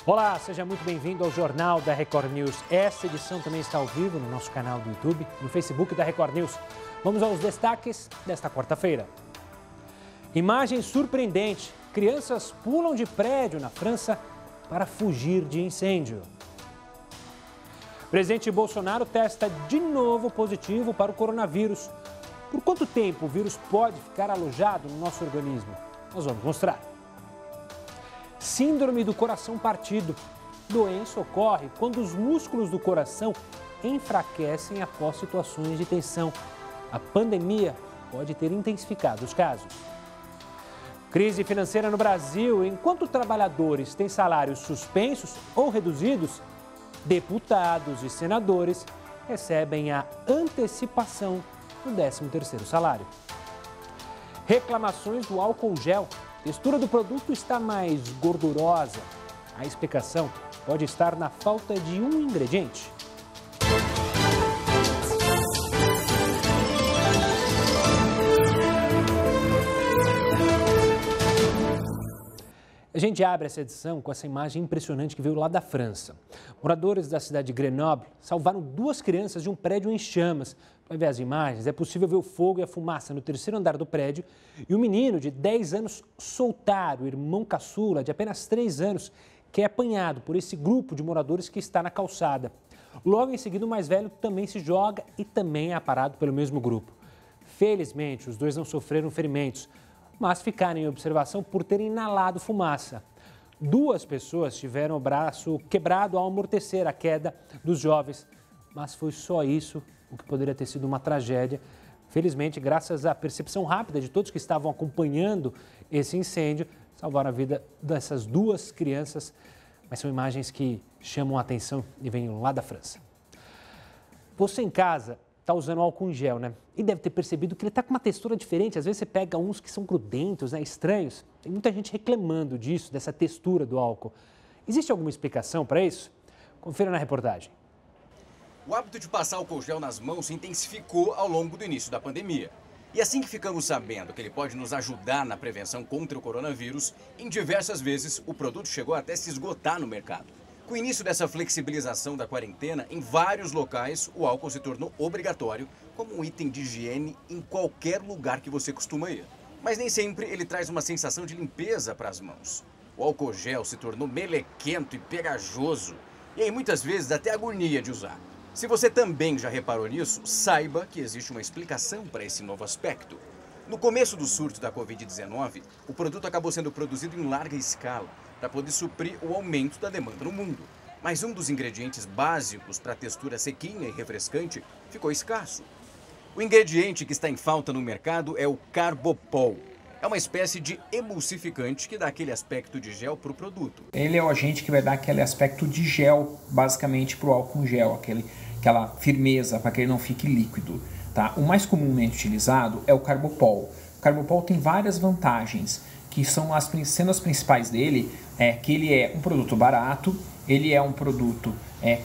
Olá, seja muito bem-vindo ao Jornal da Record News. Essa edição também está ao vivo no nosso canal do YouTube, no Facebook da Record News. Vamos aos destaques desta quarta-feira. Imagem surpreendente. Crianças pulam de prédio na França para fugir de incêndio. Presidente Bolsonaro testa de novo positivo para o coronavírus. Por quanto tempo o vírus pode ficar alojado no nosso organismo? Nós vamos mostrar. Síndrome do coração partido. Doença ocorre quando os músculos do coração enfraquecem após situações de tensão. A pandemia pode ter intensificado os casos. Crise financeira no Brasil. Enquanto trabalhadores têm salários suspensos ou reduzidos, deputados e senadores recebem a antecipação do 13º salário. Reclamações do álcool gel. A textura do produto está mais gordurosa. A explicação pode estar na falta de um ingrediente. A gente abre essa edição com essa imagem impressionante que veio lá da França. Moradores da cidade de Grenoble salvaram 2 crianças de um prédio em chamas. Para ver as imagens, é possível ver o fogo e a fumaça no 3º andar do prédio e o menino de 10 anos soltar o irmão caçula de apenas 3 anos, que é apanhado por esse grupo de moradores que está na calçada. Logo em seguida, o mais velho também se joga e também é aparado pelo mesmo grupo. Felizmente, os 2 não sofreram ferimentos, mas ficaram em observação por terem inalado fumaça. 2 pessoas tiveram o braço quebrado ao amortecer a queda dos jovens, mas foi só isso, o que poderia ter sido uma tragédia. Felizmente, graças à percepção rápida de todos que estavam acompanhando esse incêndio, salvaram a vida dessas 2 crianças, mas são imagens que chamam a atenção e vêm lá da França. Você em casa está usando álcool em gel, né? E deve ter percebido que ele está com uma textura diferente. Às vezes você pega uns que são grudentos, né? Estranhos. Tem muita gente reclamando disso, dessa textura do álcool. Existe alguma explicação para isso? Confira na reportagem. O hábito de passar álcool gel nas mãos se intensificou ao longo do início da pandemia. E assim que ficamos sabendo que ele pode nos ajudar na prevenção contra o coronavírus, em diversas vezes o produto chegou até se esgotar no mercado. Com o início dessa flexibilização da quarentena, em vários locais o álcool se tornou obrigatório como um item de higiene em qualquer lugar que você costuma ir. Mas nem sempre ele traz uma sensação de limpeza para as mãos. O álcool gel se tornou melequento e pegajoso, e aí muitas vezes até agonia de usar. Se você também já reparou nisso, saiba que existe uma explicação para esse novo aspecto. No começo do surto da Covid-19, o produto acabou sendo produzido em larga escala para poder suprir o aumento da demanda no mundo. Mas um dos ingredientes básicos para a textura sequinha e refrescante ficou escasso. O ingrediente que está em falta no mercado é o Carbopol. É uma espécie de emulsificante que dá aquele aspecto de gel para o produto. Ele é o agente que vai dar aquele aspecto de gel, basicamente, para o álcool gel, aquela firmeza para que ele não fique líquido. Tá? O mais comumente utilizado é o Carbopol. O Carbopol tem várias vantagens, que são sendo as principais dele, que ele é um produto barato, ele é um produto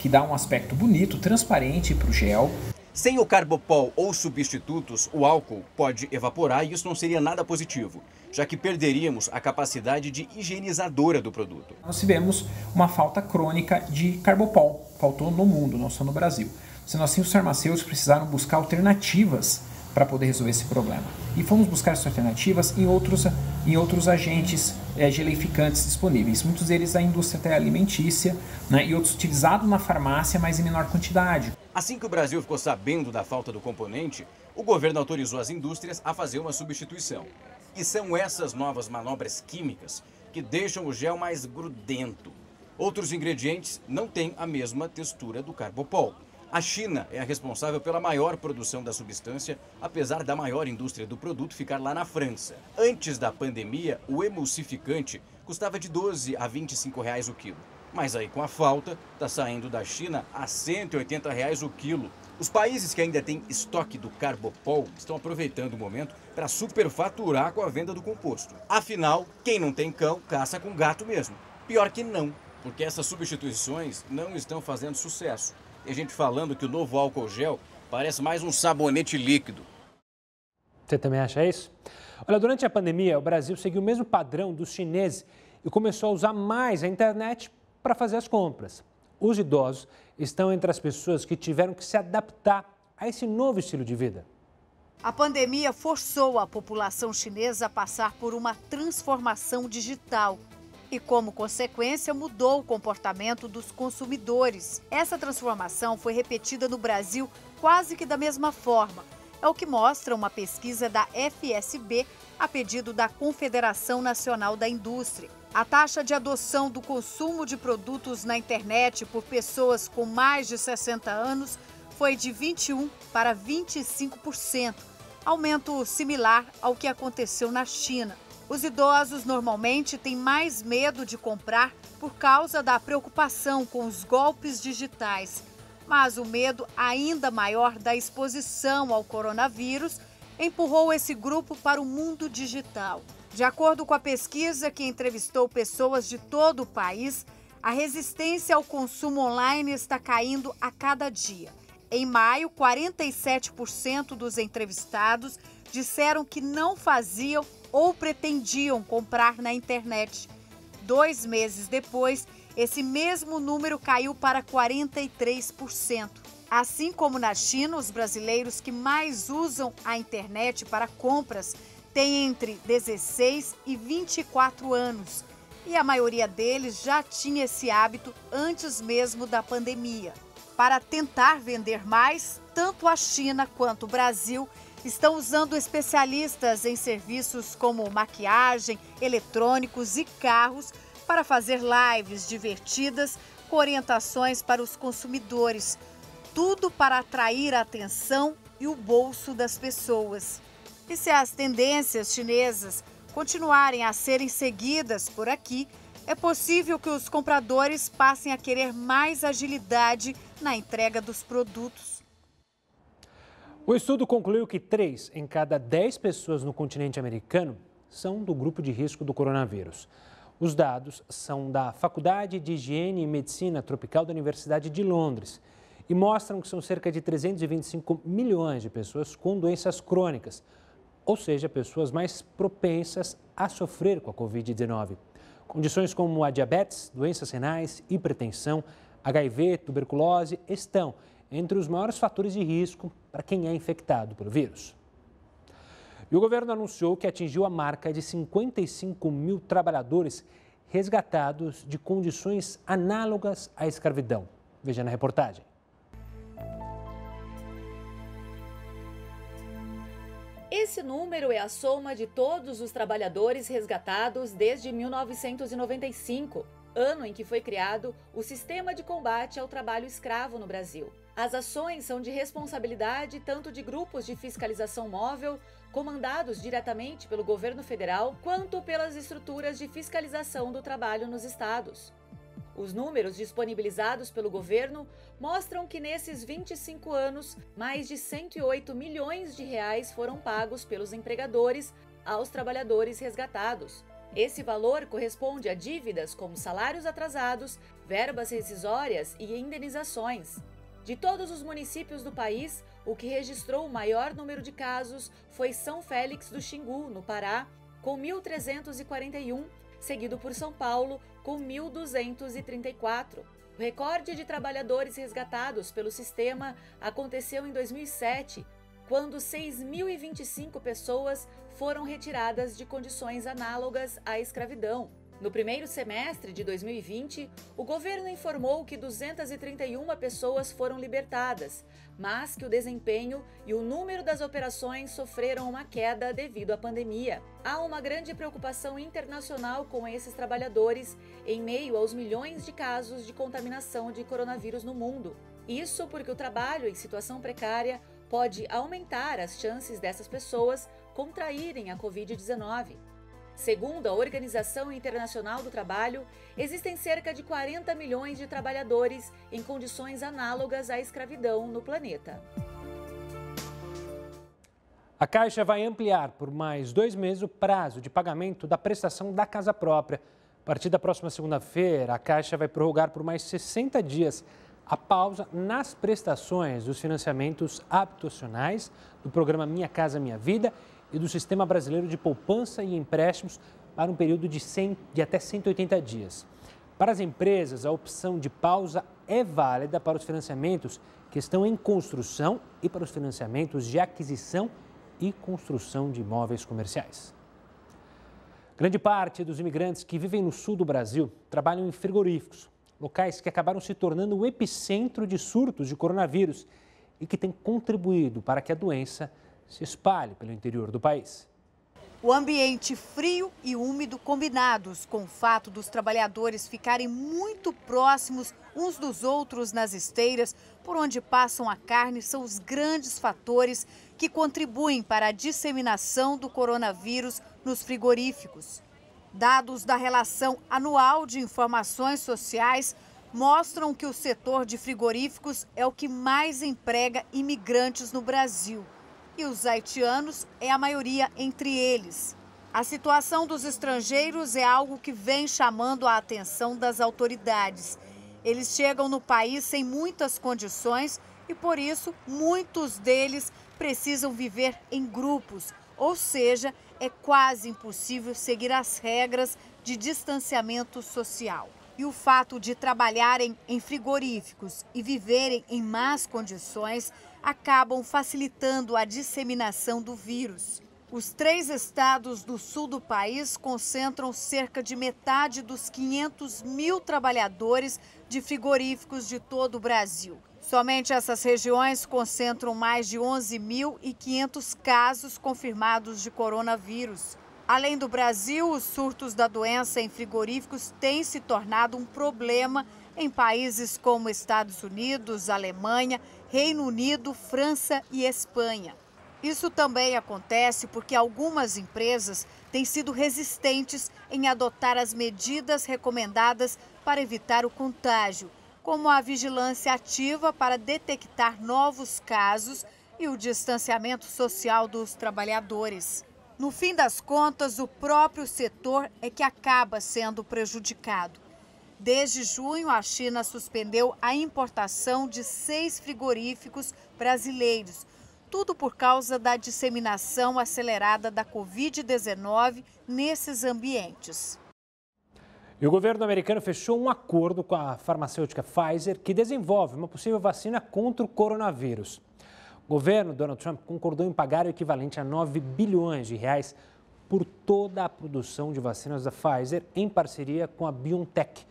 que dá um aspecto bonito, transparente para o gel. Sem o Carbopol ou substitutos, o álcool pode evaporar e isso não seria nada positivo, já que perderíamos a capacidade de higienizadora do produto. Nós tivemos uma falta crônica de Carbopol, faltou no mundo, não só no Brasil. Sendo assim, os farmacêuticos precisaram buscar alternativas para poder resolver esse problema. E fomos buscar essas alternativas em outros agentes geleificantes disponíveis, muitos deles da indústria até alimentícia, né, e outros utilizados na farmácia, mas em menor quantidade. Assim que o Brasil ficou sabendo da falta do componente, o governo autorizou as indústrias a fazer uma substituição. E são essas novas manobras químicas que deixam o gel mais grudento. Outros ingredientes não têm a mesma textura do Carbopol. A China é a responsável pela maior produção da substância, apesar da maior indústria do produto ficar lá na França. Antes da pandemia, o emulsificante custava de 12 a 25 reais o quilo. Mas aí com a falta, está saindo da China a 180 reais o quilo. Os países que ainda têm estoque do Carbopol estão aproveitando o momento para superfaturar com a venda do composto. Afinal, quem não tem cão, caça com gato mesmo. Pior que não, porque essas substituições não estão fazendo sucesso. Tem gente falando que o novo álcool gel parece mais um sabonete líquido. Você também acha isso? Olha, durante a pandemia, o Brasil seguiu o mesmo padrão dos chineses e começou a usar mais a internet para fazer as compras. Os idosos estão entre as pessoas que tiveram que se adaptar a esse novo estilo de vida. A pandemia forçou a população chinesa a passar por uma transformação digital e, como consequência, mudou o comportamento dos consumidores. Essa transformação foi repetida no Brasil quase que da mesma forma. É o que mostra uma pesquisa da FSB a pedido da Confederação Nacional da Indústria. A taxa de adoção do consumo de produtos na internet por pessoas com mais de 60 anos foi de 21% para 25%, aumento similar ao que aconteceu na China. Os idosos normalmente têm mais medo de comprar por causa da preocupação com os golpes digitais. Mas o medo ainda maior da exposição ao coronavírus empurrou esse grupo para o mundo digital. De acordo com a pesquisa que entrevistou pessoas de todo o país, a resistência ao consumo online está caindo a cada dia. Em maio, 47% dos entrevistados disseram que não faziam ou pretendiam comprar na internet. 2 meses depois, esse mesmo número caiu para 43%. Assim como na China, os brasileiros que mais usam a internet para compras têm entre 16 e 24 anos. E a maioria deles já tinha esse hábito antes mesmo da pandemia. Para tentar vender mais, tanto a China quanto o Brasil estão usando especialistas em serviços como maquiagem, eletrônicos e carros para fazer lives divertidas com orientações para os consumidores. Tudo para atrair a atenção e o bolso das pessoas. E se as tendências chinesas continuarem a serem seguidas por aqui, é possível que os compradores passem a querer mais agilidade na entrega dos produtos. O estudo concluiu que 3 em cada 10 pessoas no continente americano são do grupo de risco do coronavírus. Os dados são da Faculdade de Higiene e Medicina Tropical da Universidade de Londres e mostram que são cerca de 325 milhões de pessoas com doenças crônicas, ou seja, pessoas mais propensas a sofrer com a Covid-19. Condições como a diabetes, doenças renais, hipertensão, HIV, tuberculose estão entre os maiores fatores de risco para quem é infectado pelo vírus. E o governo anunciou que atingiu a marca de 55 mil trabalhadores resgatados de condições análogas à escravidão. Veja na reportagem. Esse número é a soma de todos os trabalhadores resgatados desde 1995, ano em que foi criado o Sistema de Combate ao Trabalho Escravo no Brasil. As ações são de responsabilidade tanto de grupos de fiscalização móvel, comandados diretamente pelo governo federal, quanto pelas estruturas de fiscalização do trabalho nos estados. Os números disponibilizados pelo governo mostram que nesses 25 anos, mais de 108 milhões de reais foram pagos pelos empregadores aos trabalhadores resgatados. Esse valor corresponde a dívidas como salários atrasados, verbas rescisórias e indenizações. De todos os municípios do país, o que registrou o maior número de casos foi São Félix do Xingu, no Pará, com 1.341, seguido por São Paulo, com 1.234. O recorde de trabalhadores resgatados pelo sistema aconteceu em 2007, quando 6.025 pessoas foram retiradas de condições análogas à escravidão. No primeiro semestre de 2020, o governo informou que 231 pessoas foram libertadas, mas que o desempenho e o número das operações sofreram uma queda devido à pandemia. Há uma grande preocupação internacional com esses trabalhadores em meio aos milhões de casos de contaminação de coronavírus no mundo. Isso porque o trabalho em situação precária pode aumentar as chances dessas pessoas contraírem a Covid-19. Segundo a Organização Internacional do Trabalho, existem cerca de 40 milhões de trabalhadores em condições análogas à escravidão no planeta. A Caixa vai ampliar por mais 2 meses o prazo de pagamento da prestação da casa própria. A partir da próxima segunda-feira, a Caixa vai prorrogar por mais 60 dias a pausa nas prestações dos financiamentos habitacionais do programa Minha Casa Minha Vida e do Sistema Brasileiro de Poupança e Empréstimos para um período de até 180 dias. Para as empresas, a opção de pausa é válida para os financiamentos que estão em construção e para os financiamentos de aquisição e construção de imóveis comerciais. Grande parte dos imigrantes que vivem no sul do Brasil trabalham em frigoríficos, locais que acabaram se tornando o epicentro de surtos de coronavírus e que têm contribuído para que a doença se espalhe pelo interior do país. O ambiente frio e úmido combinados com o fato dos trabalhadores ficarem muito próximos uns dos outros nas esteiras por onde passam a carne são os grandes fatores que contribuem para a disseminação do coronavírus nos frigoríficos. Dados da relação anual de informações sociais mostram que o setor de frigoríficos é o que mais emprega imigrantes no Brasil. E os haitianos é a maioria entre eles. A situação dos estrangeiros é algo que vem chamando a atenção das autoridades. Eles chegam no país sem muitas condições e, por isso, muitos deles precisam viver em grupos, ou seja, é quase impossível seguir as regras de distanciamento social. E o fato de trabalharem em frigoríficos e viverem em más condições acabam facilitando a disseminação do vírus. Os 3 estados do sul do país concentram cerca de metade dos 500 mil trabalhadores de frigoríficos de todo o Brasil. Somente essas regiões concentram mais de 11.500 casos confirmados de coronavírus. Além do Brasil, os surtos da doença em frigoríficos têm se tornado um problema em países como Estados Unidos, Alemanha, Reino Unido, França e Espanha. Isso também acontece porque algumas empresas têm sido resistentes em adotar as medidas recomendadas para evitar o contágio, como a vigilância ativa para detectar novos casos e o distanciamento social dos trabalhadores. No fim das contas, o próprio setor é que acaba sendo prejudicado. Desde junho, a China suspendeu a importação de 6 frigoríficos brasileiros, tudo por causa da disseminação acelerada da Covid-19 nesses ambientes. E o governo americano fechou um acordo com a farmacêutica Pfizer, que desenvolve uma possível vacina contra o coronavírus. O governo Donald Trump concordou em pagar o equivalente a 9 bilhões de reais por toda a produção de vacinas da Pfizer em parceria com a BioNTech,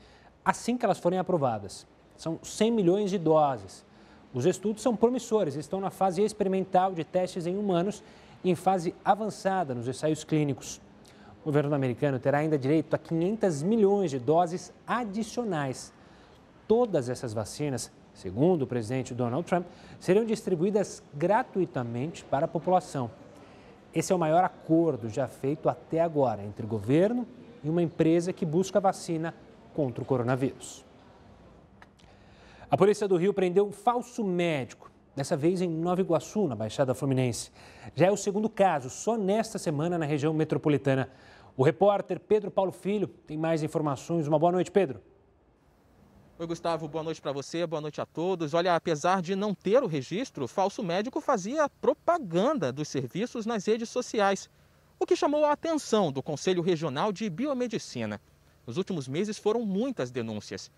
assim que elas forem aprovadas. São 100 milhões de doses. Os estudos são promissores e estão na fase experimental de testes em humanos e em fase avançada nos ensaios clínicos. O governo americano terá ainda direito a 500 milhões de doses adicionais. Todas essas vacinas, segundo o presidente Donald Trump, serão distribuídas gratuitamente para a população. Esse é o maior acordo já feito até agora entre o governo e uma empresa que busca vacina contra o coronavírus. A polícia do Rio prendeu um falso médico, dessa vez em Nova Iguaçu, na Baixada Fluminense. Já é o segundo caso, só nesta semana na região metropolitana. O repórter Pedro Paulo Filho tem mais informações. Uma boa noite, Pedro. Oi, Gustavo, boa noite para você, boa noite a todos. Olha, apesar de não ter o registro, o falso médico fazia propaganda dos serviços nas redes sociais, o que chamou a atenção do Conselho Regional de Biomedicina. Nos últimos meses foram muitas denúncias.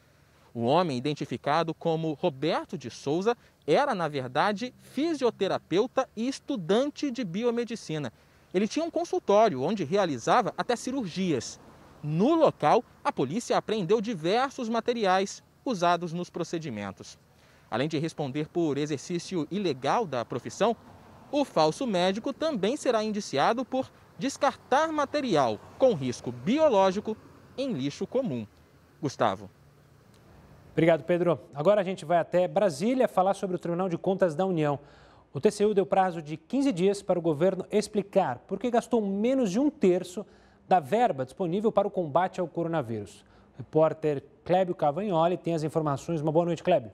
O homem, identificado como Roberto de Souza, era, na verdade, fisioterapeuta e estudante de biomedicina. Ele tinha um consultório onde realizava até cirurgias. No local, a polícia apreendeu diversos materiais usados nos procedimentos. Além de responder por exercício ilegal da profissão, o falso médico também será indiciado por descartar material com risco biológico em lixo comum. Gustavo. Obrigado, Pedro. Agora a gente vai até Brasília falar sobre o Tribunal de Contas da União. O TCU deu prazo de 15 dias para o governo explicar por que gastou menos de 1/3 da verba disponível para o combate ao coronavírus. O repórter Clébio Cavagnoli tem as informações. Uma boa noite, Clébio.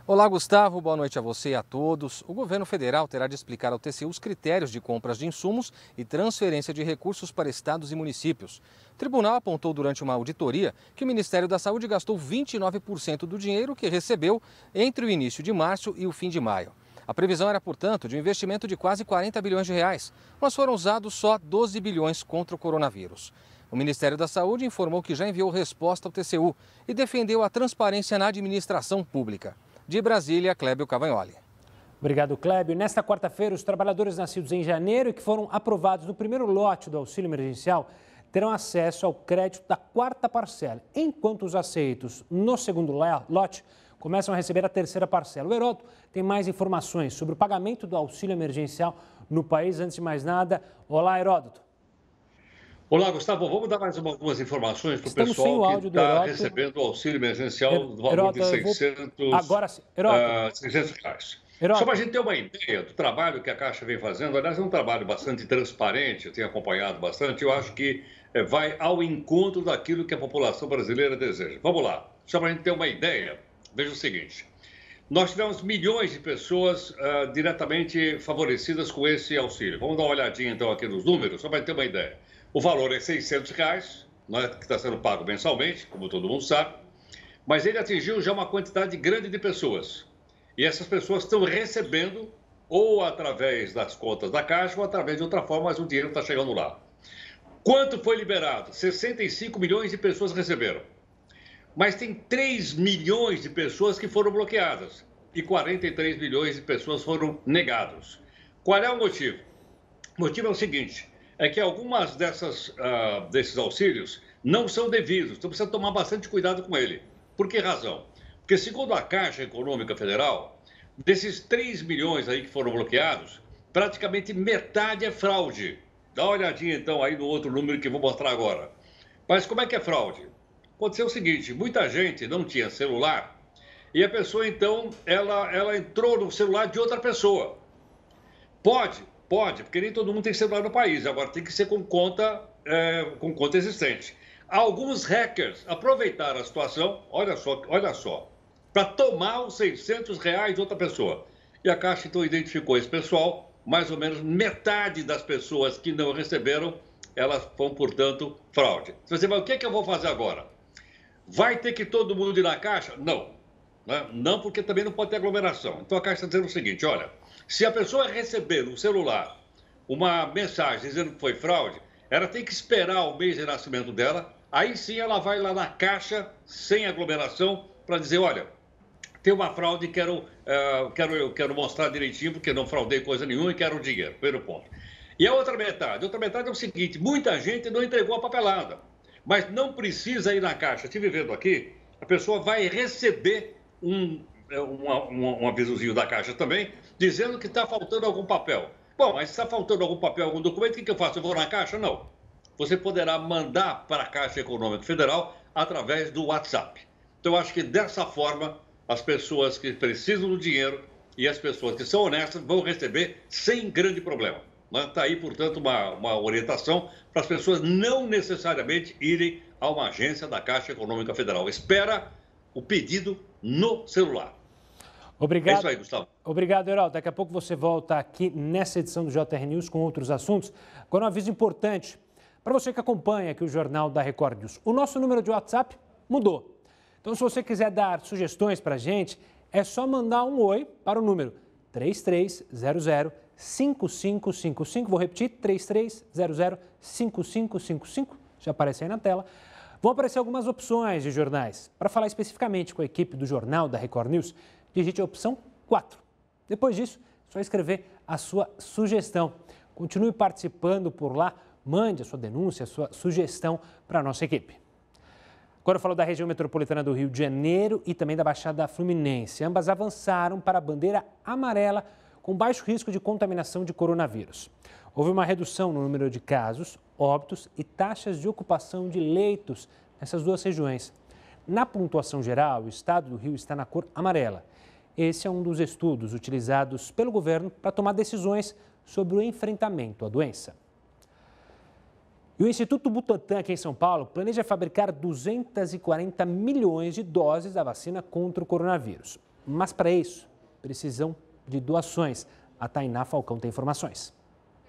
Olá, Gustavo. Boa noite a você e a todos. O governo federal terá de explicar ao TCU os critérios de compras de insumos e transferência de recursos para estados e municípios. O tribunal apontou durante uma auditoria que o Ministério da Saúde gastou 29% do dinheiro que recebeu entre o início de março e o fim de maio. A previsão era, portanto, de um investimento de quase 40 bilhões de reais, mas foram usados só 12 bilhões contra o coronavírus. O Ministério da Saúde informou que já enviou resposta ao TCU e defendeu a transparência na administração pública. De Brasília, Clébio Cavagnoli. Obrigado, Clébio. Nesta quarta-feira, os trabalhadores nascidos em janeiro e que foram aprovados no primeiro lote do auxílio emergencial terão acesso ao crédito da quarta parcela, enquanto os aceitos no segundo lote começam a receber a terceira parcela. O Heródoto tem mais informações sobre o pagamento do auxílio emergencial no país. Antes de mais nada, olá, Heródoto. Olá, Gustavo. Vamos dar mais algumas informações para o pessoal que está recebendo o auxílio emergencial do valor de 600 reais. Só para a gente ter uma ideia do trabalho que a Caixa vem fazendo, aliás, é um trabalho bastante transparente, eu tenho acompanhado bastante, eu acho que vai ao encontro daquilo que a população brasileira deseja. Vamos lá, só para a gente ter uma ideia, veja o seguinte, nós tivemos milhões de pessoas diretamente favorecidas com esse auxílio. Vamos dar uma olhadinha então aqui nos números, só para a gente ter uma ideia. O valor é R$600, né, que está sendo pago mensalmente, como todo mundo sabe, mas ele atingiu já uma quantidade grande de pessoas. E essas pessoas estão recebendo ou através das contas da Caixa ou através de outra forma, mas o dinheiro está chegando lá. Quanto foi liberado? 65 milhões de pessoas receberam. Mas tem 3 milhões de pessoas que foram bloqueadas e 43 milhões de pessoas foram negados. Qual é o motivo? O motivo é o seguinte, é que algumas desses auxílios não são devidos, então precisa tomar bastante cuidado com ele. Por que razão? Porque segundo a Caixa Econômica Federal, desses 3 milhões aí que foram bloqueados, praticamente metade é fraude. Dá uma olhadinha então aí no outro número que eu vou mostrar agora. Mas como é que é fraude? Aconteceu o seguinte, muita gente não tinha celular e a pessoa então, ela entrou no celular de outra pessoa. Pode, porque nem todo mundo tem celular no país, agora tem que ser com conta existente. Alguns hackers aproveitaram a situação, olha só, para tomar os R$600 de outra pessoa. E a Caixa então identificou esse pessoal, mais ou menos metade das pessoas que não receberam, elas foram, portanto, fraude. Você vai, o que eu vou fazer agora? Vai ter que todo mundo ir na Caixa? Não. Né? Não, porque também não pode ter aglomeração. Então a Caixa está dizendo o seguinte, olha, se a pessoa receber no celular uma mensagem dizendo que foi fraude, ela tem que esperar o mês de nascimento dela, aí sim ela vai lá na Caixa, sem aglomeração, para dizer, olha, tem uma fraude e quero mostrar direitinho, porque não fraudei coisa nenhuma e quero o dinheiro, primeiro ponto. E a outra metade é o seguinte, muita gente não entregou a papelada, mas não precisa ir na Caixa. Estive vendo aqui, a pessoa vai receber um avisozinho da Caixa também, dizendo que está faltando algum papel. Bom, mas se está faltando algum papel, algum documento, o que eu faço? Eu vou na Caixa? Não. Você poderá mandar para a Caixa Econômica Federal através do WhatsApp. Então, eu acho que dessa forma, as pessoas que precisam do dinheiro e as pessoas que são honestas vão receber sem grande problema. Está aí, portanto, uma orientação para as pessoas não necessariamente irem a uma agência da Caixa Econômica Federal. Espera o pedido no celular. Obrigado. É isso aí, Gustavo. Obrigado, Heródoto. Daqui a pouco você volta aqui nessa edição do JR News com outros assuntos. Agora, um aviso importante para você que acompanha aqui o Jornal da Record News. O nosso número de WhatsApp mudou. Então, se você quiser dar sugestões para a gente, é só mandar um oi para o número 3300-5555. Vou repetir, 3300-5555. Já aparece aí na tela. Vão aparecer algumas opções de jornais. Para falar especificamente com a equipe do Jornal da Record News, digite a opção 4. Depois disso, é só escrever a sua sugestão. Continue participando por lá, mande a sua denúncia, a sua sugestão para a nossa equipe. Agora eu falo da região metropolitana do Rio de Janeiro e também da Baixada Fluminense. Ambas avançaram para a bandeira amarela com baixo risco de contaminação de coronavírus. Houve uma redução no número de casos, óbitos e taxas de ocupação de leitos nessas duas regiões. Na pontuação geral, o estado do Rio está na cor amarela. Esse é um dos estudos utilizados pelo governo para tomar decisões sobre o enfrentamento à doença. E o Instituto Butantan, aqui em São Paulo, planeja fabricar 240 milhões de doses da vacina contra o coronavírus. Mas para isso, precisam de doações. A Tainá Falcão tem informações.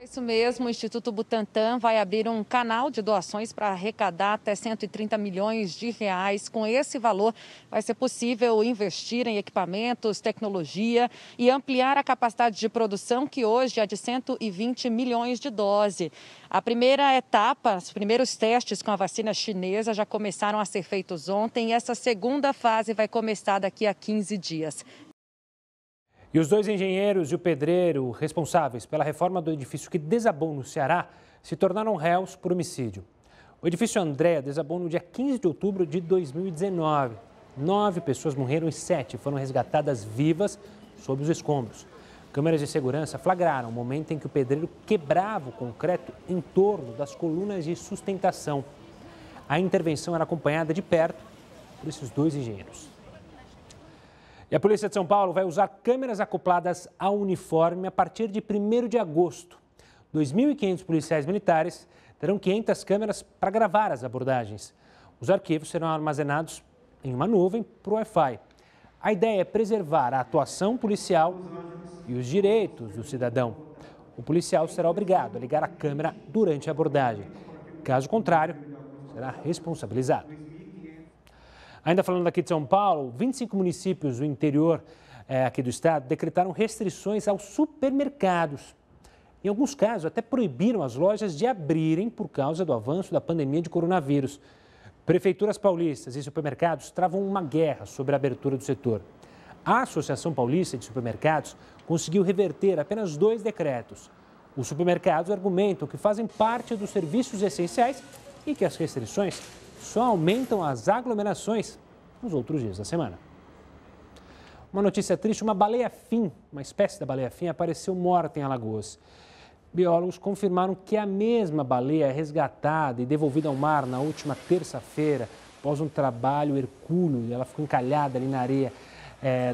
Isso mesmo, o Instituto Butantan vai abrir um canal de doações para arrecadar até 130 milhões de reais. Com esse valor, vai ser possível investir em equipamentos, tecnologia e ampliar a capacidade de produção, que hoje é de 120 milhões de doses. A primeira etapa, os primeiros testes com a vacina chinesa já começaram a ser feitos ontem e essa segunda fase vai começar daqui a 15 dias. E os dois engenheiros e o pedreiro responsáveis pela reforma do edifício que desabou no Ceará se tornaram réus por homicídio. O edifício Andréa desabou no dia 15 de outubro de 2019. 9 pessoas morreram e 7 foram resgatadas vivas sob os escombros. Câmeras de segurança flagraram o momento em que o pedreiro quebrava o concreto em torno das colunas de sustentação. A intervenção era acompanhada de perto por esses dois engenheiros. E a Polícia de São Paulo vai usar câmeras acopladas ao uniforme a partir de 1º de agosto. 2.500 policiais militares terão 500 câmeras para gravar as abordagens. Os arquivos serão armazenados em uma nuvem por Wi-Fi. A ideia é preservar a atuação policial e os direitos do cidadão. O policial será obrigado a ligar a câmera durante a abordagem. Caso contrário, será responsabilizado. Ainda falando aqui de São Paulo, 25 municípios do interior aqui do estado decretaram restrições aos supermercados. Em alguns casos, até proibiram as lojas de abrirem por causa do avanço da pandemia de coronavírus. Prefeituras paulistas e supermercados travam uma guerra sobre a abertura do setor. A Associação Paulista de Supermercados conseguiu reverter apenas 2 decretos. Os supermercados argumentam que fazem parte dos serviços essenciais e que as restrições só aumentam as aglomerações nos outros dias da semana. Uma notícia triste, uma baleia-fim, uma espécie da baleia-fim, apareceu morta em Alagoas. Biólogos confirmaram que a mesma baleia é resgatada e devolvida ao mar na última terça-feira, após um trabalho hercúleo. Ela ficou encalhada ali na areia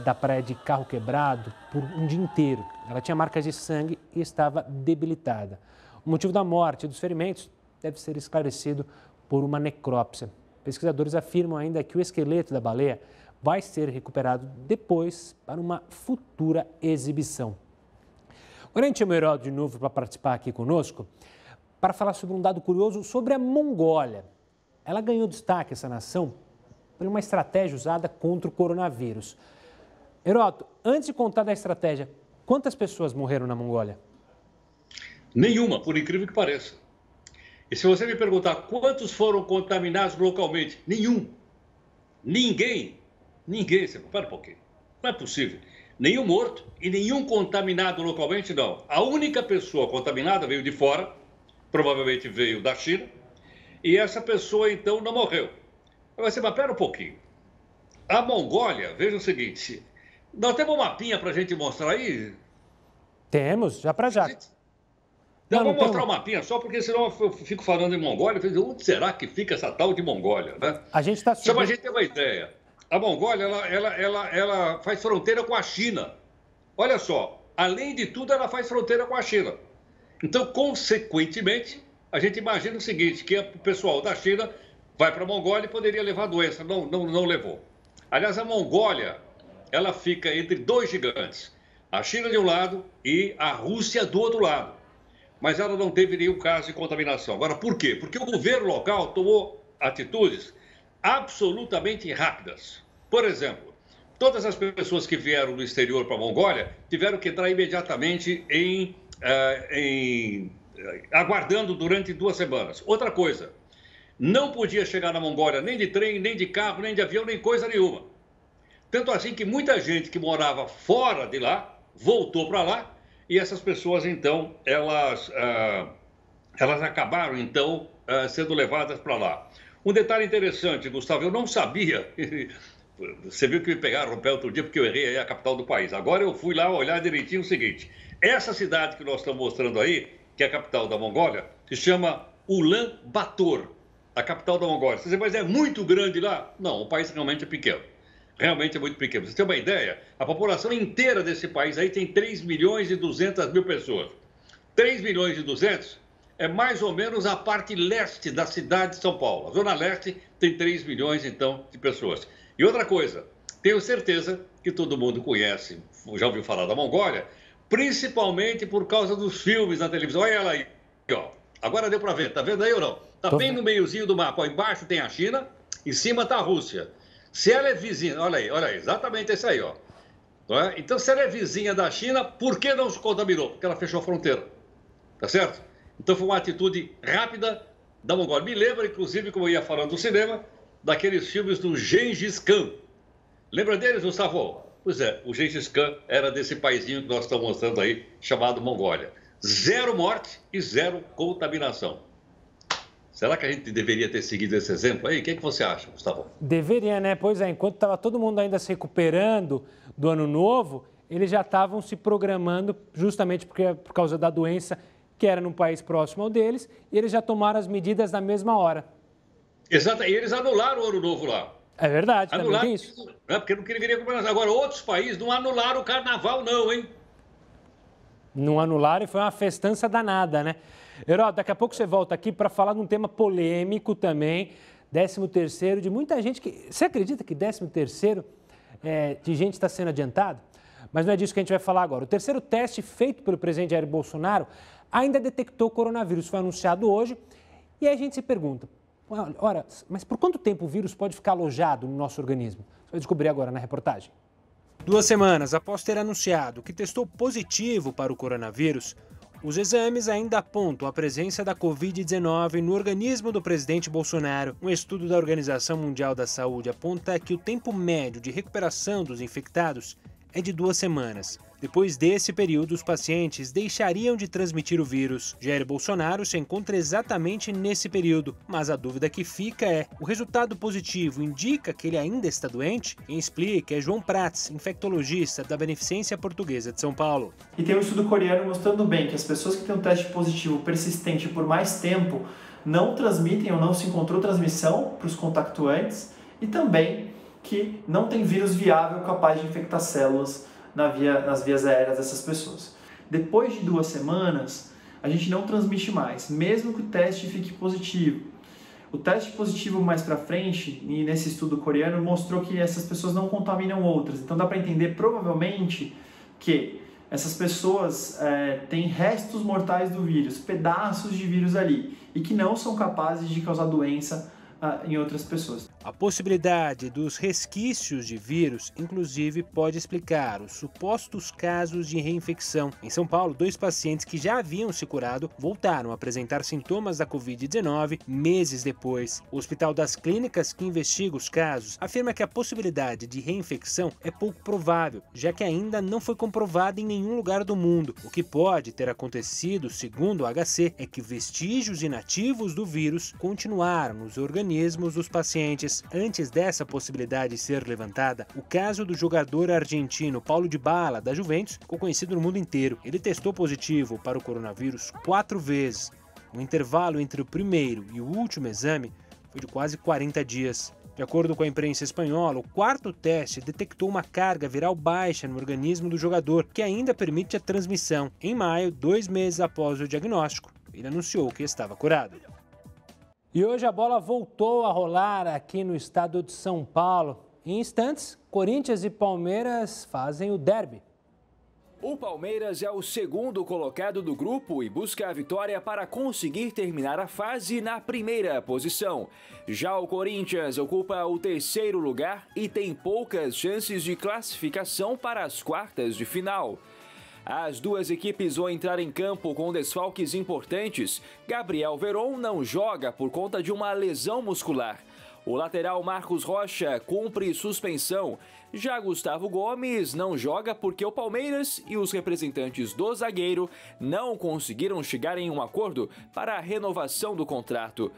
da praia de Carro Quebrado por um dia inteiro. Ela tinha marcas de sangue e estava debilitada. O motivo da morte e dos ferimentos deve ser esclarecido por uma necrópsia. Pesquisadores afirmam ainda que o esqueleto da baleia vai ser recuperado depois para uma futura exibição. Agora a gente chama o Heródoto de novo para participar aqui conosco, para falar sobre um dado curioso sobre a Mongólia. Ela ganhou destaque, essa nação, por uma estratégia usada contra o coronavírus. Heródoto, antes de contar da estratégia, quantas pessoas morreram na Mongólia? Nenhuma, por incrível que pareça. E se você me perguntar quantos foram contaminados localmente, nenhum. Ninguém. Você para um pouquinho. Não é possível. Nenhum morto e nenhum contaminado localmente, não. A única pessoa contaminada veio de fora, provavelmente veio da China, e essa pessoa, então, não morreu. Mas pera um pouquinho. A Mongólia, veja o seguinte, nós temos um mapinha para a gente mostrar aí? Temos, já para já. Não, vou mostrar o mapinha só, porque senão eu fico falando em Mongólia. Onde será que fica essa tal de Mongólia, né? A gente está só para a gente ter uma ideia. A Mongólia, ela faz fronteira com a China. Olha só, além de tudo, ela faz fronteira com a China. Então, consequentemente, a gente imagina o seguinte, que o pessoal da China vai para a Mongólia e poderia levar a doença. Não levou. Aliás, a Mongólia, ela fica entre 2 gigantes. A China de um lado e a Rússia do outro lado. Mas ela não teve nenhum caso de contaminação. Agora, por quê? Porque o governo local tomou atitudes absolutamente rápidas. Por exemplo, todas as pessoas que vieram do exterior para a Mongólia tiveram que entrar imediatamente aguardando durante 2 semanas. Outra coisa, não podia chegar na Mongólia nem de trem, nem de carro, nem de avião, nem coisa nenhuma. Tanto assim que muita gente que morava fora de lá voltou para lá. E essas pessoas, então, elas acabaram, então, sendo levadas para lá. Um detalhe interessante, Gustavo, eu não sabia, você viu que me pegaram no pé outro dia porque eu errei aí a capital do país. Agora eu fui lá olhar direitinho o seguinte, essa cidade que nós estamos mostrando aí, que é a capital da Mongólia, se chama Ulaanbaatar, a capital da Mongólia. Você diz, mas é muito grande lá? Não, o país realmente é pequeno. Realmente é muito pequeno. Você tem uma ideia? A população inteira desse país aí tem 3 milhões e 200 mil pessoas. 3 milhões e 200 é mais ou menos a parte leste da cidade de São Paulo. A zona leste tem 3 milhões, então, de pessoas. E outra coisa, tenho certeza que todo mundo conhece, já ouviu falar da Mongólia, principalmente por causa dos filmes na televisão. Olha ela aí, ó. Agora deu para ver, tá vendo aí ou não? Tá bem no meiozinho do mapa, ó, embaixo tem a China, em cima tá a Rússia. Se ela é vizinha, olha aí, exatamente isso aí, ó. Então, se ela é vizinha da China, por que não se contaminou? Porque ela fechou a fronteira, tá certo? Então, foi uma atitude rápida da Mongólia. Me lembra, inclusive, como eu ia falando do cinema, daqueles filmes do Gengis Khan. Lembra deles, Gustavo? Pois é, o Gengis Khan era desse paizinho que nós estamos mostrando aí, chamado Mongólia. 0 morte e 0 contaminação. Será que a gente deveria ter seguido esse exemplo aí? O que você acha, Gustavo? Deveria, né? Pois é, enquanto estava todo mundo ainda se recuperando do ano novo, eles já estavam se programando justamente por causa da doença que era num país próximo ao deles, e eles já tomaram as medidas na mesma hora. Exato, e eles anularam o ano novo lá. É verdade, anularam, também tem isso. Né? Porque não queria comemorar. Agora, outros países não anularam o carnaval não, hein? Não anularam e foi uma festança danada, né? Herói, daqui a pouco você volta aqui para falar de um tema polêmico também, 13º, de muita gente que... Você acredita que 13º de gente está sendo adiantado? Mas não é disso que a gente vai falar agora. O terceiro teste feito pelo presidente Jair Bolsonaro ainda detectou coronavírus. Foi anunciado hoje e aí a gente se pergunta, ora, mas por quanto tempo o vírus pode ficar alojado no nosso organismo? Você vai descobrir agora na reportagem. 2 semanas após ter anunciado que testou positivo para o coronavírus, os exames ainda apontam a presença da Covid-19 no organismo do presidente Bolsonaro. Um estudo da Organização Mundial da Saúde aponta que o tempo médio de recuperação dos infectados é de 2 semanas. Depois desse período, os pacientes deixariam de transmitir o vírus. Jair Bolsonaro se encontra exatamente nesse período, mas a dúvida que fica é: o resultado positivo indica que ele ainda está doente? Quem explica é João Prats, infectologista da Beneficência Portuguesa de São Paulo. E tem um estudo coreano mostrando bem que as pessoas que têm um teste positivo persistente por mais tempo não transmitem ou não se encontrou transmissão para os contactuantes e também que não tem vírus viável capaz de infectar células nas vias aéreas dessas pessoas. Depois de 2 semanas, a gente não transmite mais, mesmo que o teste fique positivo. O teste positivo mais para frente, e nesse estudo coreano, mostrou que essas pessoas não contaminam outras. Então dá para entender provavelmente que essas pessoas têm restos mortais do vírus, pedaços de vírus ali, e que não são capazes de causar doença em outras pessoas. A possibilidade dos resquícios de vírus, inclusive, pode explicar os supostos casos de reinfecção. Em São Paulo, 2 pacientes que já haviam se curado voltaram a apresentar sintomas da Covid-19 meses depois. O Hospital das Clínicas, que investiga os casos, afirma que a possibilidade de reinfecção é pouco provável, já que ainda não foi comprovada em nenhum lugar do mundo. O que pode ter acontecido, segundo o HC, é que vestígios inativos do vírus continuaram nos organismos dos pacientes. Antes dessa possibilidade ser levantada, o caso do jogador argentino Paulo Dybala, da Juventus, ficou conhecido no mundo inteiro. Ele testou positivo para o coronavírus 4 vezes. O intervalo entre o primeiro e o último exame foi de quase 40 dias. De acordo com a imprensa espanhola, o 4º teste detectou uma carga viral baixa no organismo do jogador, que ainda permite a transmissão. Em maio, 2 meses após o diagnóstico, ele anunciou que estava curado. E hoje a bola voltou a rolar aqui no estado de São Paulo. Em instantes, Corinthians e Palmeiras fazem o derby. O Palmeiras é o 2º colocado do grupo e busca a vitória para conseguir terminar a fase na primeira posição. Já o Corinthians ocupa o 3º lugar e tem poucas chances de classificação para as quartas de final. As 2 equipes vão entrar em campo com desfalques importantes. Gabriel Veron não joga por conta de uma lesão muscular. O lateral Marcos Rocha cumpre suspensão. Já Gustavo Gomes não joga porque o Palmeiras e os representantes do zagueiro não conseguiram chegar em um acordo para a renovação do contrato.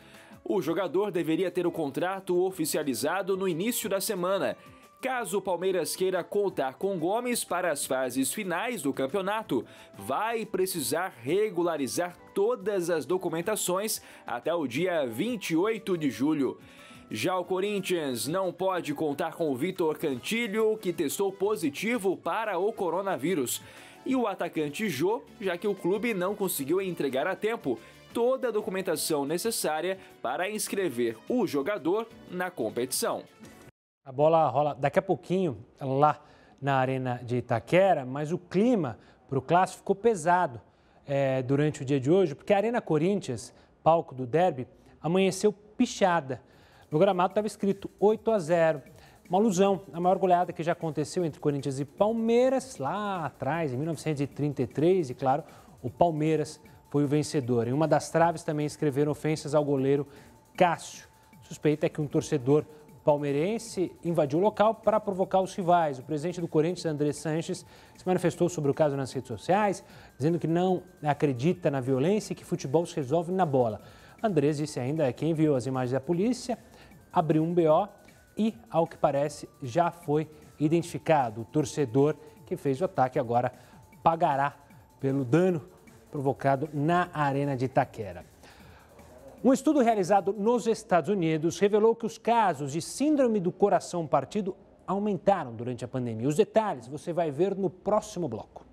O jogador deveria ter o contrato oficializado no início da semana. Caso o Palmeiras queira contar com Gomes para as fases finais do campeonato, vai precisar regularizar todas as documentações até o dia 28 de julho. Já o Corinthians não pode contar com o Vitor Cantilho, que testou positivo para o coronavírus, e o atacante Jô, já que o clube não conseguiu entregar a tempo toda a documentação necessária para inscrever o jogador na competição. A bola rola daqui a pouquinho lá na Arena de Itaquera, mas o clima para o clássico ficou pesado durante o dia de hoje, porque a Arena Corinthians, palco do derby, amanheceu pichada. No gramado estava escrito 8-0. Uma alusão à maior goleada que já aconteceu entre Corinthians e Palmeiras, lá atrás, em 1933, e claro, o Palmeiras foi o vencedor. Em uma das traves também escreveram ofensas ao goleiro Cássio. Suspeita é que um torcedor palmeirense invadiu o local para provocar os rivais. O presidente do Corinthians, André Sanches, se manifestou sobre o caso nas redes sociais, dizendo que não acredita na violência e que futebol se resolve na bola. Andrés disse ainda que enviou as imagens da polícia, abriu um BO e, ao que parece, já foi identificado. O torcedor que fez o ataque agora pagará pelo dano provocado na Arena de Itaquera. Um estudo realizado nos Estados Unidos revelou que os casos de síndrome do coração partido aumentaram durante a pandemia. Os detalhes você vai ver no próximo bloco.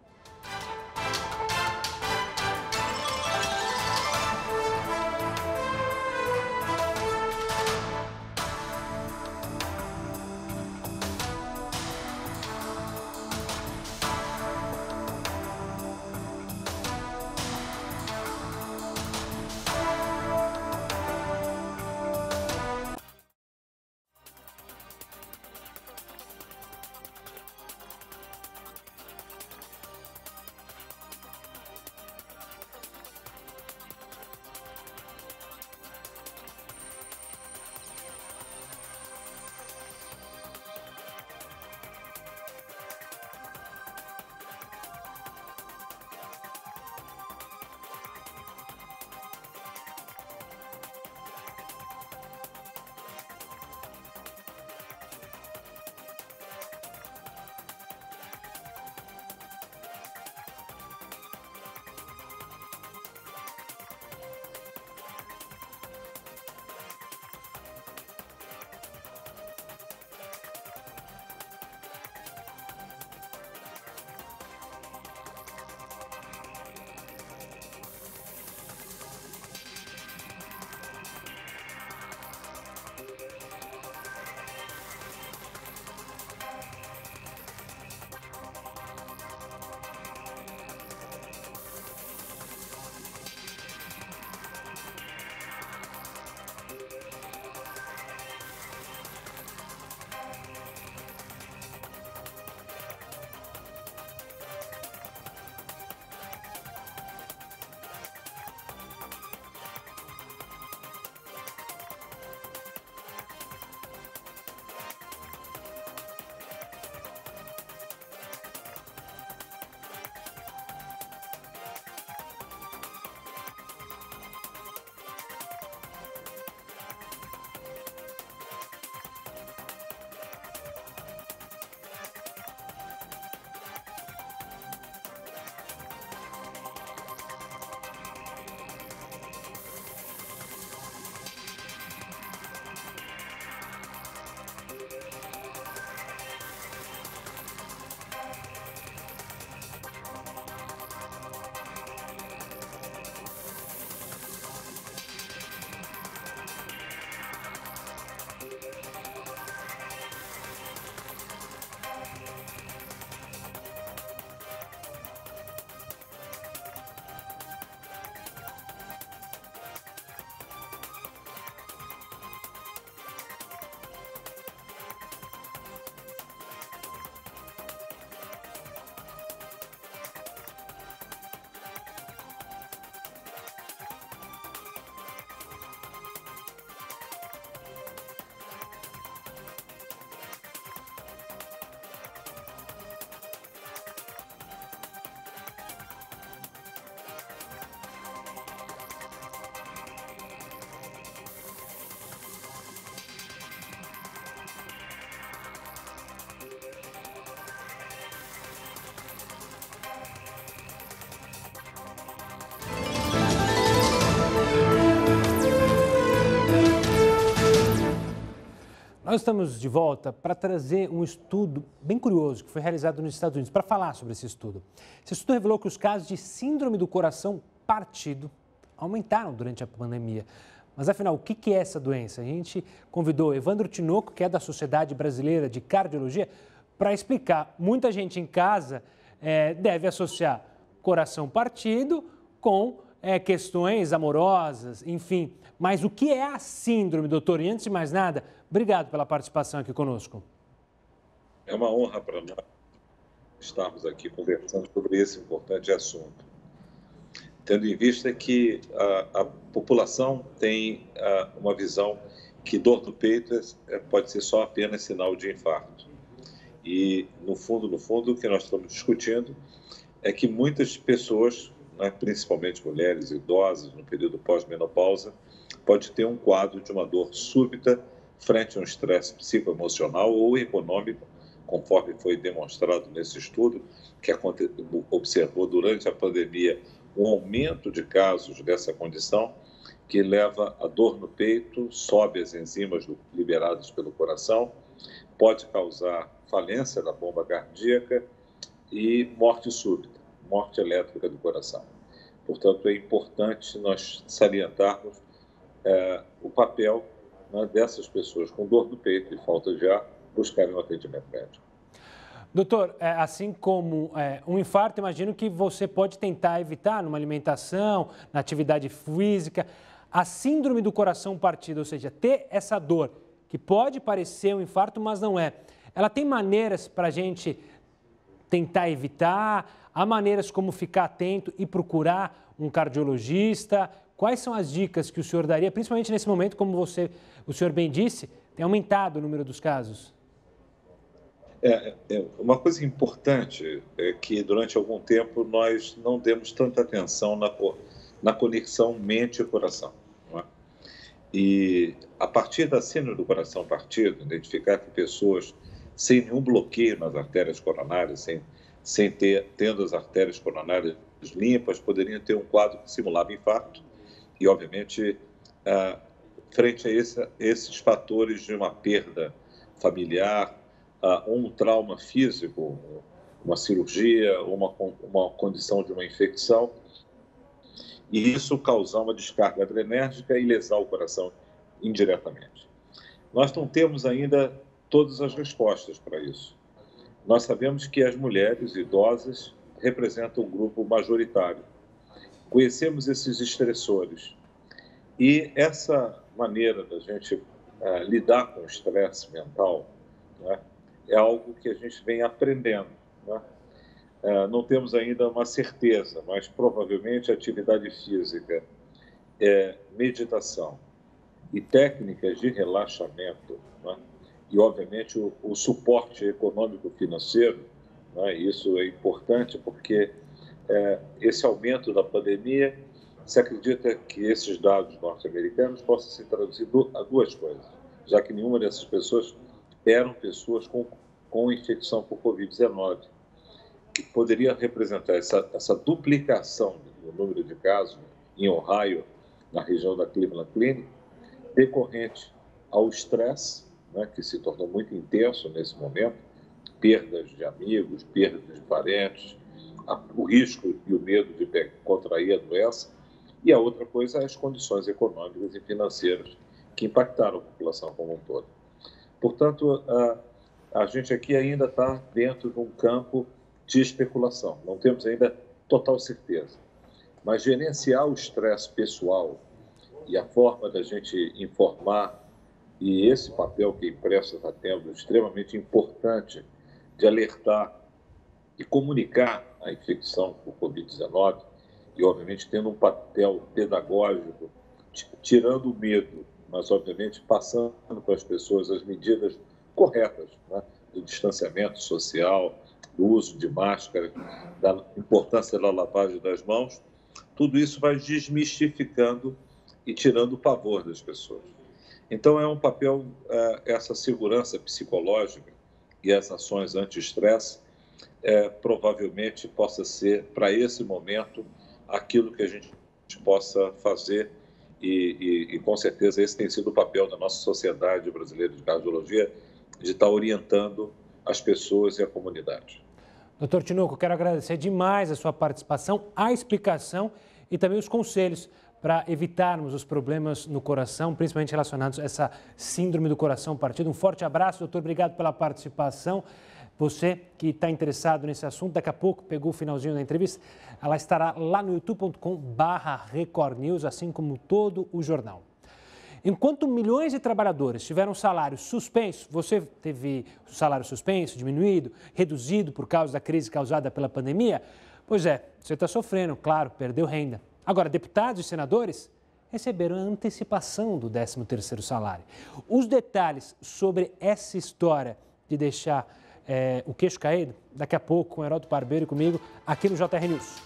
Nós estamos de volta para trazer um estudo bem curioso que foi realizado nos Estados Unidos, para falar sobre esse estudo. Esse estudo revelou que os casos de síndrome do coração partido aumentaram durante a pandemia. Mas afinal, o que é essa doença? A gente convidou Evandro Tinoco, que é da Sociedade Brasileira de Cardiologia, para explicar. Muita gente em casa deve associar coração partido com questões amorosas, enfim. Mas o que é a síndrome, doutor? E antes de mais nada, obrigado pela participação aqui conosco. É uma honra para nós estarmos aqui conversando sobre esse importante assunto, tendo em vista que a população tem uma visão que dor no peito pode ser só apenas sinal de infarto. E, no fundo, o que nós estamos discutindo é que muitas pessoas, né, principalmente mulheres idosas, no período pós-menopausa, pode ter um quadro de uma dor súbita frente a um estresse psicoemocional ou econômico, conforme foi demonstrado nesse estudo, que observou durante a pandemia um aumento de casos dessa condição, que leva a dor no peito, sobe as enzimas liberadas pelo coração, pode causar falência da bomba cardíaca e morte súbita, morte elétrica do coração. Portanto, é importante nós salientarmos o papel, né, dessas pessoas com dor no peito e falta de ar buscarem um atendimento médico. Doutor, assim como um infarto, imagino que você pode tentar evitar numa alimentação, na atividade física. A síndrome do coração partido, ou seja, ter essa dor, que pode parecer um infarto, mas não é. Ela tem maneiras para a gente tentar evitar? Há maneiras como ficar atento e procurar um cardiologista? Quais são as dicas que o senhor daria, principalmente nesse momento, como o senhor bem disse, tem aumentado o número dos casos? Uma coisa importante é que durante algum tempo nós não demos tanta atenção na conexão mente e coração. Não é? E a partir da síndrome do coração partido, identificar que pessoas sem nenhum bloqueio nas artérias coronárias, tendo as artérias coronárias limpas, poderiam ter um quadro que simulava infarto. E, obviamente, frente a esses fatores de uma perda familiar, um trauma físico, uma cirurgia, uma condição de uma infecção, e isso causar uma descarga adrenérgica e lesar o coração indiretamente. Nós não temos ainda todas as respostas para isso. Nós sabemos que as mulheres idosas representam um grupo majoritário. Conhecemos esses estressores. E essa maneira da gente lidar com o estresse mental, né, é algo que a gente vem aprendendo. Né? Não temos ainda uma certeza, mas provavelmente atividade física, meditação e técnicas de relaxamento, né? E, obviamente, o suporte econômico-financeiro, né? Isso é importante porque esse aumento da pandemia, se acredita que esses dados norte-americanos possam se traduzir a duas coisas, já que nenhuma dessas pessoas eram pessoas com infecção por Covid-19, que poderia representar essa duplicação do número de casos em Ohio, na região da Cleveland Clinic, decorrente ao estresse, né, que se tornou muito intenso nesse momento, perdas de amigos, perdas de parentes, o risco e o medo de contrair a doença, e a outra coisa é as condições econômicas e financeiras que impactaram a população como um todo. Portanto, a gente aqui ainda está dentro de um campo de especulação, não temos ainda total certeza. Mas gerenciar o estresse pessoal e a forma da gente informar, e esse papel que a imprensa está tendo, extremamente importante, de alertar e comunicar a infecção por Covid-19, e obviamente tendo um papel pedagógico, tirando o medo, mas obviamente passando para as pessoas as medidas corretas, né, do distanciamento social, do uso de máscara, da importância da lavagem das mãos, tudo isso vai desmistificando e tirando o pavor das pessoas. Então é um papel, essa segurança psicológica e as ações anti-estresse, provavelmente possa ser, para esse momento, aquilo que a gente possa fazer e com certeza esse tem sido o papel da nossa Sociedade Brasileira de Cardiologia, de estar orientando as pessoas e a comunidade. Doutor Tinoco, quero agradecer demais a sua participação, a explicação e também os conselhos para evitarmos os problemas no coração, principalmente relacionados a essa síndrome do coração partido. Um forte abraço, doutor, obrigado pela participação. Você que está interessado nesse assunto, daqui a pouco pegou o finalzinho da entrevista, ela estará lá no youtube.com/Record News, assim como todo o jornal. Enquanto milhões de trabalhadores tiveram salário suspenso, você teve o salário suspenso, diminuído, reduzido por causa da crise causada pela pandemia? Pois é, você está sofrendo, claro, perdeu renda. Agora, deputados e senadores receberam a antecipação do 13º salário. Os detalhes sobre essa história de deixar o queixo caído, daqui a pouco com o Heródoto Barbeiro e comigo, aqui no JR News.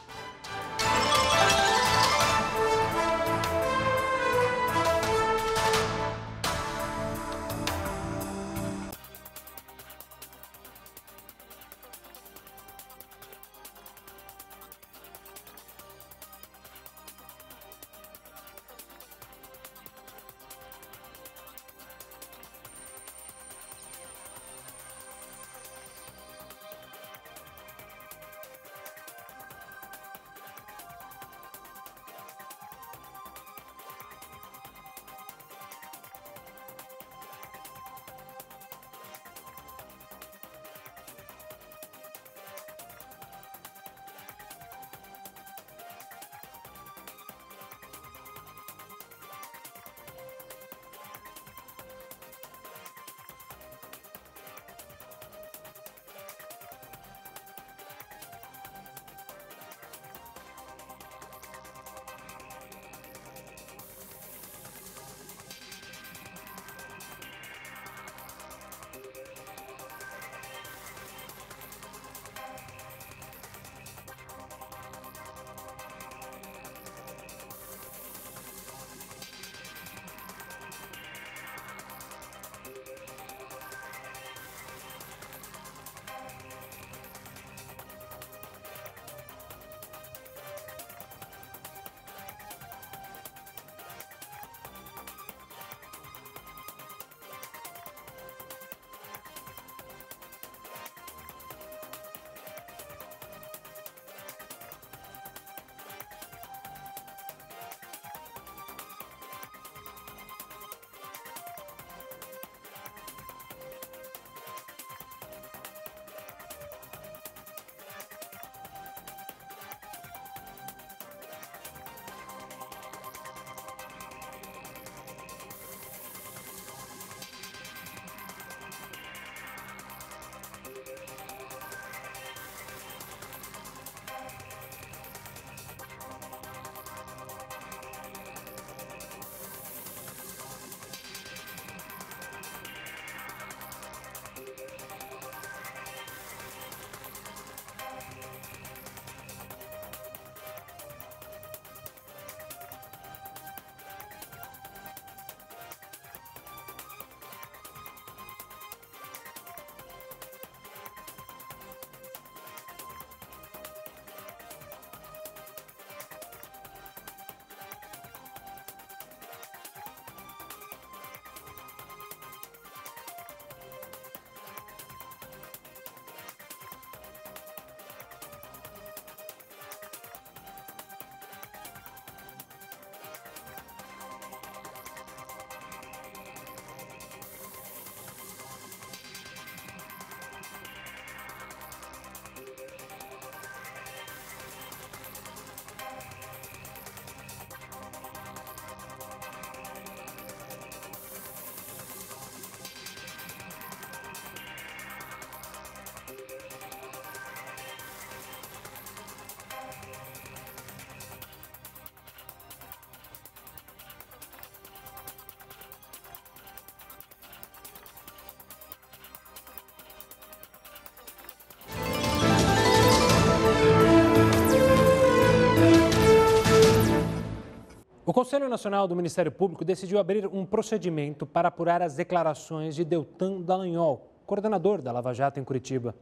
O Conselho Nacional do Ministério Público decidiu abrir um procedimento para apurar as declarações de Deltan Dallagnol, coordenador da Lava Jato em Curitiba.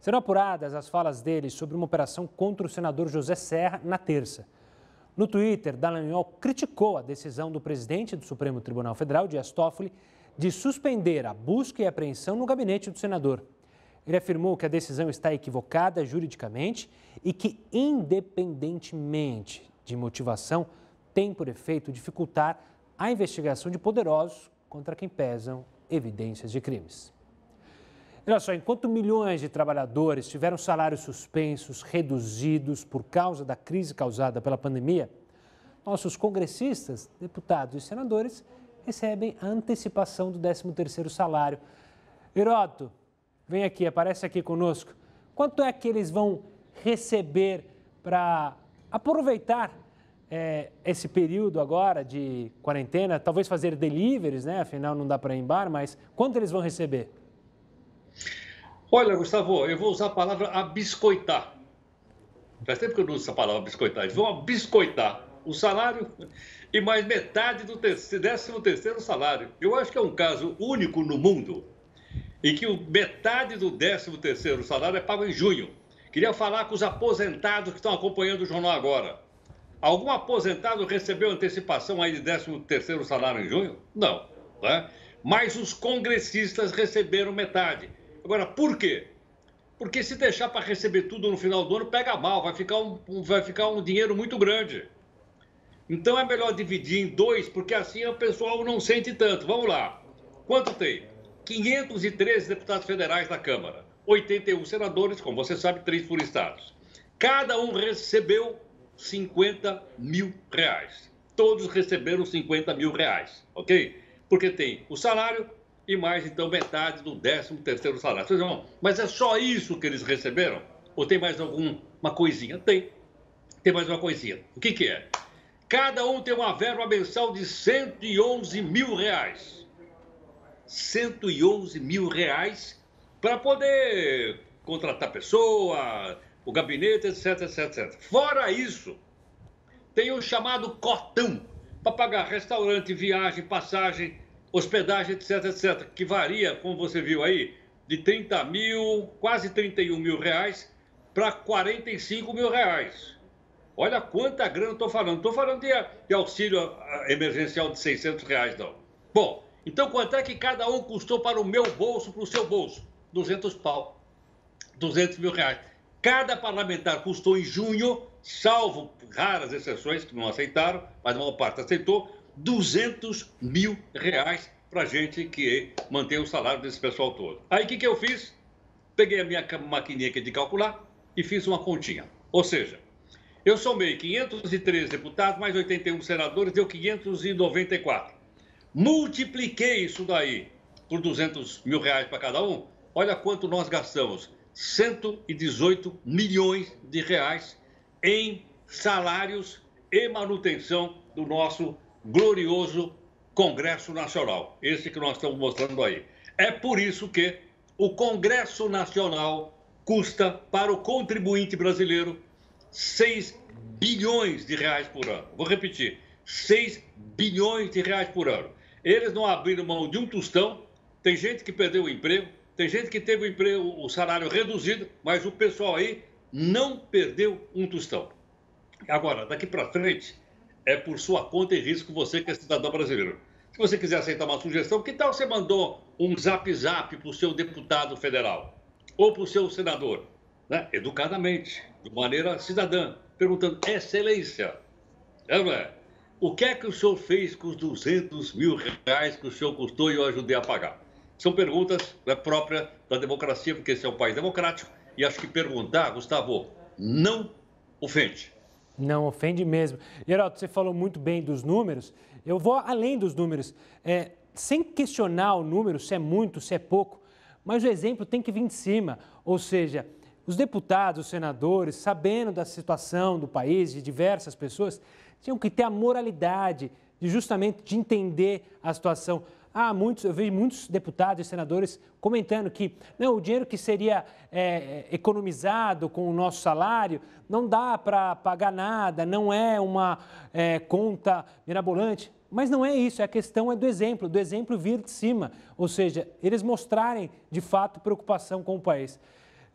Serão apuradas as falas dele sobre uma operação contra o senador José Serra na terça. No Twitter, Dallagnol criticou a decisão do presidente do Supremo Tribunal Federal, Dias Toffoli, de suspender a busca e apreensão no gabinete do senador. Ele afirmou que a decisão está equivocada juridicamente e que, independentemente de motivação, tem por efeito dificultar a investigação de poderosos contra quem pesam evidências de crimes. Olha só, enquanto milhões de trabalhadores tiveram salários suspensos, reduzidos por causa da crise causada pela pandemia, nossos congressistas, deputados e senadores recebem a antecipação do 13º salário. Heródoto, vem aqui, aparece aqui conosco. Quanto é que eles vão receber para aproveitar esse período agora de quarentena? Talvez fazer deliveries, né? Afinal, não dá para ir em bar, mas quanto eles vão receber? Olha, Gustavo, eu vou usar a palavra abiscoitar. Faz tempo que eu não uso essa palavra abiscoitar. Eles vão abiscoitar o salário e mais metade do 13º salário. Eu acho que é um caso único no mundo em que metade do 13º salário é pago em junho. Queria falar com os aposentados que estão acompanhando o jornal agora. Algum aposentado recebeu antecipação aí de 13º salário em junho? Não, né? Mas os congressistas receberam metade. Agora, por quê? Porque se deixar para receber tudo no final do ano, pega mal, vai ficar um dinheiro muito grande. Então é melhor dividir em dois, porque assim o pessoal não sente tanto. Vamos lá. Quanto tem? 513 deputados federais na Câmara, 81 senadores, como você sabe, 3 por estados. Cada um recebeu 50 mil reais. Todos receberam 50 mil reais, ok? Porque tem o salário e mais, então, metade do 13º salário. Vocês vão, mas é só isso que eles receberam? Ou tem mais alguma coisinha? Tem mais uma coisinha. O que é? Cada um tem uma verba mensal de 111 mil reais. 111 mil reais para poder contratar pessoa, o gabinete, etc, etc, etc. Fora isso, tem o chamado cotão para pagar restaurante, viagem, passagem, hospedagem, etc, etc, que varia, como você viu aí, de 30 mil, quase 31 mil reais para 45 mil reais. Olha quanta grana eu estou falando. Não estou falando de auxílio emergencial de 600 reais, não. Bom, então quanto é que cada um custou para o meu bolso, para o seu bolso? 200 pau. 200 mil reais. Cada parlamentar custou em junho, salvo raras exceções que não aceitaram, mas a maior parte aceitou, 200 mil reais para a gente que mantém o salário desse pessoal todo. Aí o que eu fiz? Peguei a minha maquininha aqui de calcular e fiz uma continha. Ou seja, eu somei 513 deputados, mais 81 senadores, deu 594. Multipliquei isso daí por 200 mil reais para cada um. Olha quanto nós gastamos. 118 milhões de reais em salários e manutenção do nosso glorioso Congresso Nacional. Esse que nós estamos mostrando aí. É por isso que o Congresso Nacional custa para o contribuinte brasileiro 6 bilhões de reais por ano. Vou repetir, 6 bilhões de reais por ano. Eles não abriram mão de um tostão, tem gente que perdeu o emprego, tem gente que teve o salário reduzido, mas o pessoal aí não perdeu um tostão. Agora, daqui para frente, é por sua conta e risco você que é cidadão brasileiro. Se você quiser aceitar uma sugestão, que tal você mandou um zap para o seu deputado federal ou para o seu senador, né? Educadamente, de maneira cidadã, perguntando, excelência, não é? O que é que o senhor fez com os 200 mil reais que o senhor custou e eu ajudei a pagar? São perguntas próprias da democracia, porque esse é um país democrático, e acho que perguntar, Gustavo, não ofende. Não ofende mesmo. Geraldo, você falou muito bem dos números. Eu vou além dos números, sem questionar o número, se é muito, se é pouco, mas o exemplo tem que vir de cima. Ou seja, os deputados, os senadores, sabendo da situação do país, de diversas pessoas, tinham que ter a moralidade de justamente de entender a situação. Eu vejo muitos deputados e senadores comentando que não, o dinheiro que seria economizado com o nosso salário não dá para pagar nada, não é uma conta mirabolante. Mas não é isso, a questão é do exemplo vir de cima. Ou seja, eles mostrarem, de fato, preocupação com o país.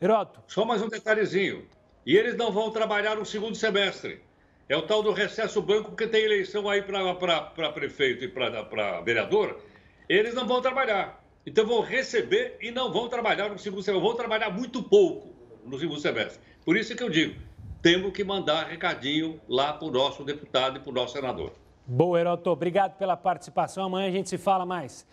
Heródoto. Só mais um detalhezinho. E eles não vão trabalhar no segundo semestre. É o tal do recesso branco, porque tem eleição aí para prefeito e para vereador. Eles não vão trabalhar. Então vão receber e não vão trabalhar no segundo semestre. Vão trabalhar muito pouco no segundo semestre. Por isso que eu digo, temos que mandar recadinho lá para o nosso deputado e para o nosso senador. Boa, Heródoto. Obrigado pela participação. Amanhã a gente se fala mais.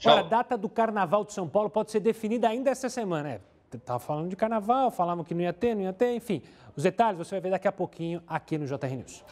Olha, a data do Carnaval de São Paulo pode ser definida ainda essa semana. Estava falando de Carnaval, falavam que não ia ter, enfim. Os detalhes você vai ver daqui a pouquinho aqui no JR News.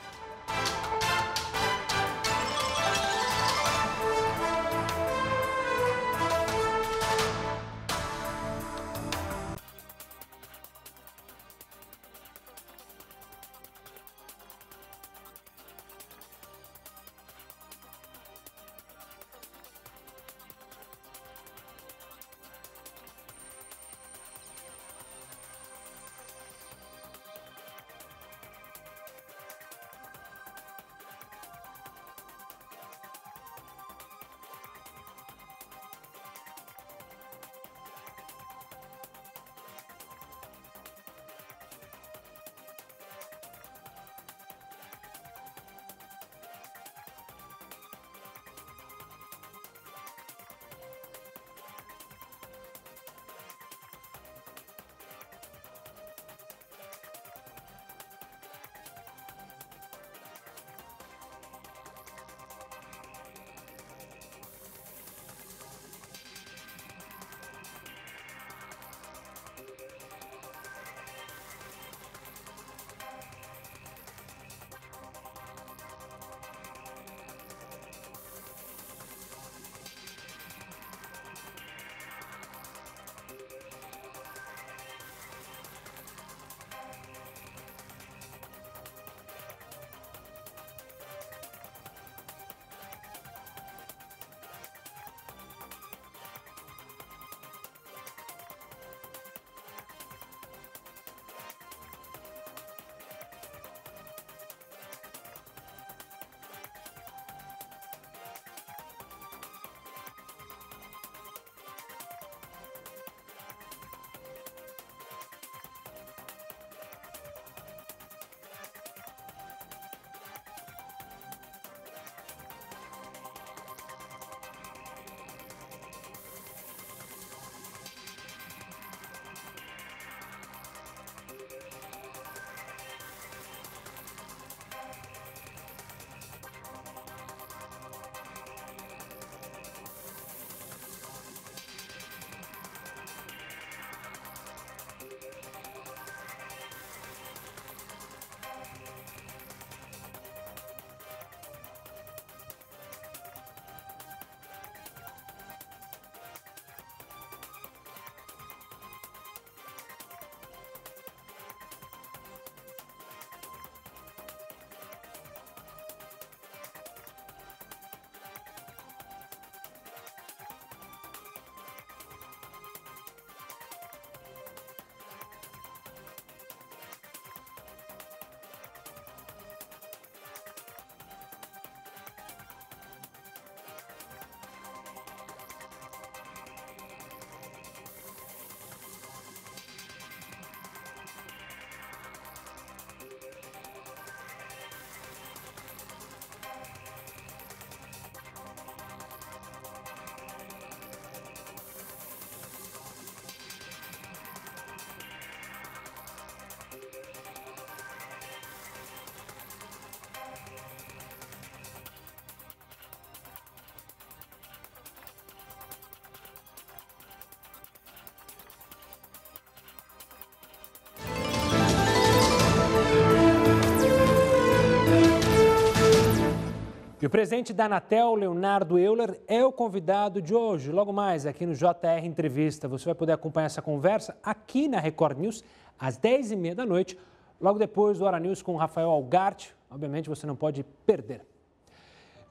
E o presidente da Anatel, Leonardo Euler, é o convidado de hoje. Logo mais aqui no JR Entrevista. Você vai poder acompanhar essa conversa aqui na Record News às 10h30 da noite, logo depois do Hora News com o Rafael Algarte. Obviamente você não pode perder.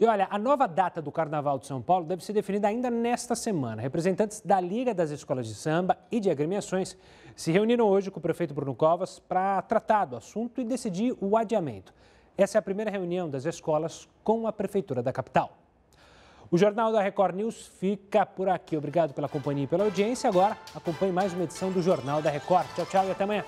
E olha, a nova data do Carnaval de São Paulo deve ser definida ainda nesta semana. Representantes da Liga das Escolas de Samba e de agremiações se reuniram hoje com o prefeito Bruno Covas para tratar do assunto e decidir o adiamento. Essa é a primeira reunião das escolas com a Prefeitura da capital. O Jornal da Record News fica por aqui. Obrigado pela companhia e pela audiência. Agora, acompanhe mais uma edição do Jornal da Record. Tchau, tchau e até amanhã.